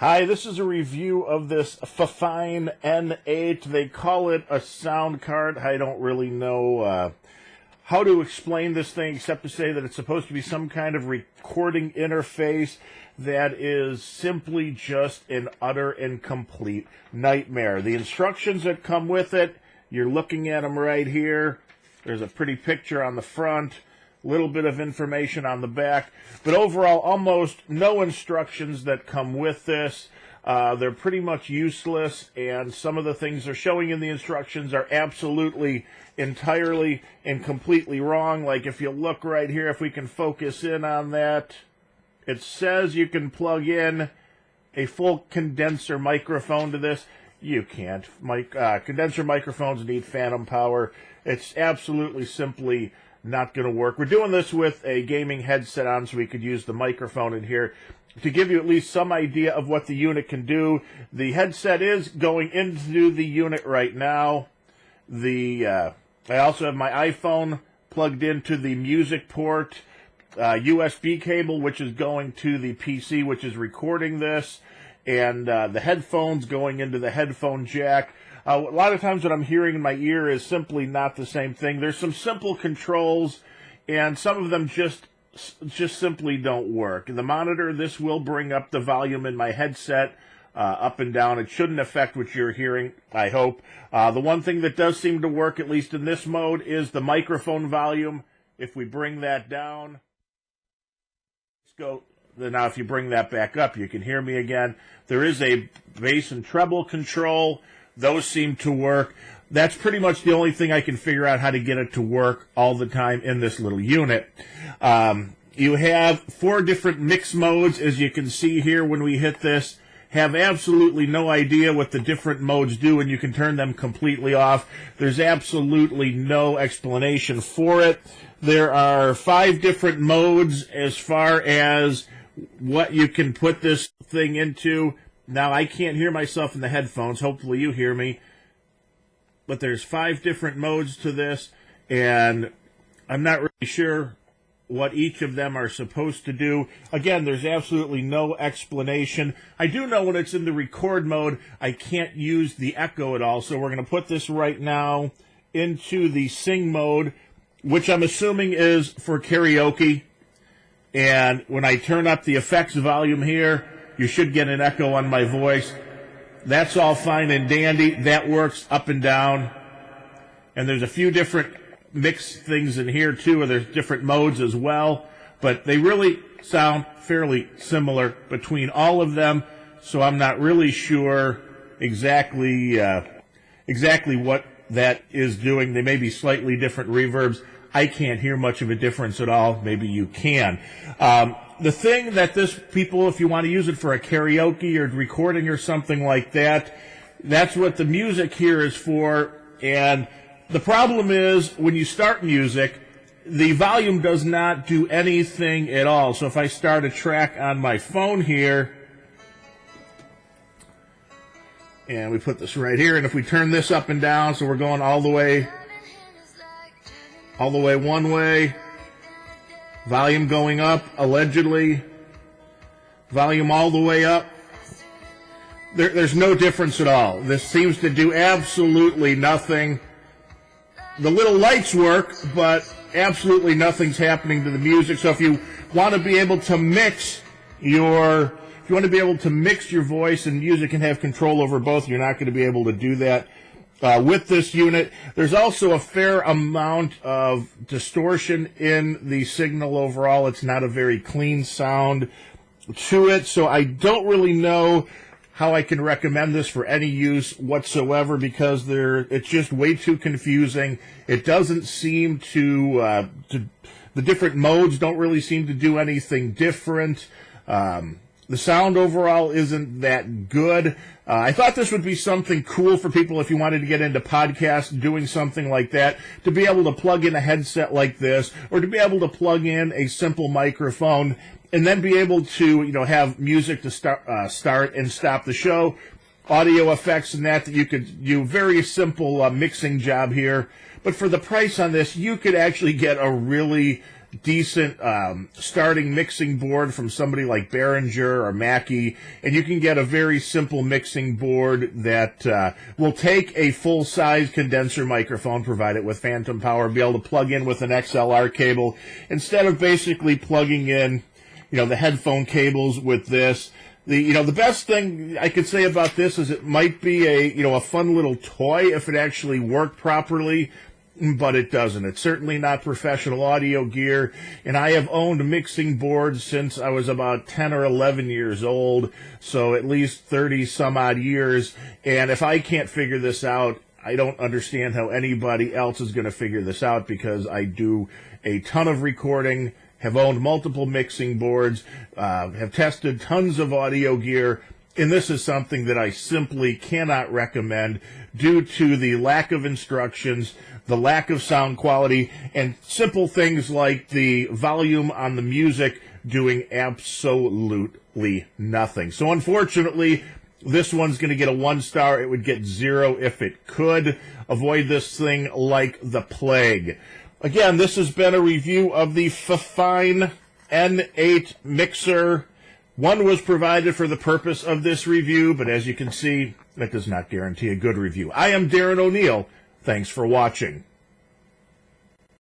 Hi, this is a review of this Fifine N-8. They call it a sound card. I don't really know how to explain this thing except to say that it's supposed to be some kind of recording interface that is simply just an utter and complete nightmare. The instructions that come with it, you're looking at them right here. There's a pretty picture on the front. Little bit of information on the back, but overall almost no instructions that come with this. They're pretty much useless, and some of the things they're showing in the instructions are absolutely, entirely, and completely wrong. Like if you look right here, if we can focus in on that, it says you can plug in a full condenser microphone to this. You can't. Condenser microphones need phantom power. It's absolutely simply not going to work. We're doing this with a gaming headset on so we could use the microphone in here to give you at least some idea of what the unit can do. The headset is going into the unit right now. I also have my iPhone plugged into the music port, USB cable, which is going to the PC, which is recording this, and the headphones going into the headphone jack. A lot of times what I'm hearing in my ear is simply not the same thing. There's some simple controls, and some of them just simply don't work. The monitor, this will bring up the volume in my headset up and down. It shouldn't affect what you're hearing, I hope. The one thing that does seem to work, at least in this mode, is the microphone volume. If we bring that down, let's go. Now, if you bring that back up, you can hear me again. There is a bass and treble control. Those seem to work. That's pretty much the only thing I can figure out how to get it to work all the time in this little unit. You have 4 different mix modes, as you can see here when we hit this. Have absolutely no idea what the different modes do, and you can turn them completely off. There's absolutely no explanation for it. There are 5 different modes as far as what you can put this thing into. Now, I can't hear myself in the headphones. Hopefully you hear me. But there's 5 different modes to this, and I'm not really sure what each of them are supposed to do. Again, there's absolutely no explanation. I do know when it's in the record mode, I can't use the echo at all, so we're going to put this right now into the sing mode, which I'm assuming is for karaoke. And when I turn up the effects volume here, you should get an echo on my voice. That's all fine and dandy. That works up and down. And there's a few different mix things in here, too, and there's different modes as well. But they really sound fairly similar between all of them, so I'm not really sure exactly what that is doing. They may be slightly different reverbs. I can't hear much of a difference at all. Maybe you can. The thing that people, if you want to use it for a karaoke or recording or something like that, that's what the music here is for. And the problem is when you start music, the volume does not do anything at all. So if I start a track on my phone here, and we put this right here, and if we turn this up and down, so we're going all the way one way, volume going up, allegedly, volume all the way up. There's no difference at all. This seems to do absolutely nothing. The little lights work, but absolutely nothing's happening to the music. So if you want to be able to mix your voice and music and have control over both, you're not going to be able to do that with this unit. There's also a fair amount of distortion in the signal overall. It's not a very clean sound to it, so I don't really know how I can recommend this for any use whatsoever because it's just way too confusing. It doesn't seem to the different modes don't really seem to do anything different. The sound overall isn't that good. I thought this would be something cool for people if you wanted to get into podcasts, doing something like that, to be able to plug in a headset like this, or to be able to plug in a simple microphone, and then be able to, have music to start and stop the show, audio effects and that you could do. Very simple mixing job here. But for the price on this, you could actually get a really decent starting mixing board from somebody like Behringer or Mackie, and you can get a very simple mixing board that will take a full-size condenser microphone, provide it with phantom power, be able to plug in with an XLR cable, instead of basically plugging in, the headphone cables with this. The best thing I could say about this is it might be a fun little toy if it actually worked properly, but it doesn't. It's certainly not professional audio gear, and I have owned mixing boards since I was about 10 or 11 years old, so at least 30 some odd years, and if I can't figure this out, I don't understand how anybody else is going to figure this out, because I do a ton of recording, have owned multiple mixing boards, have tested tons of audio gear, and this is something that I simply cannot recommend due to the lack of instructions, the lack of sound quality, and simple things like the volume on the music doing absolutely nothing. So unfortunately, this one's going to get a 1-star. It would get 0 if it could. Avoid this thing like the plague. Again, this has been a review of the Fifine N-8 mixer. One was provided for the purpose of this review, but as you can see, that does not guarantee a good review. I am Darren O'Neill. Thanks for watching.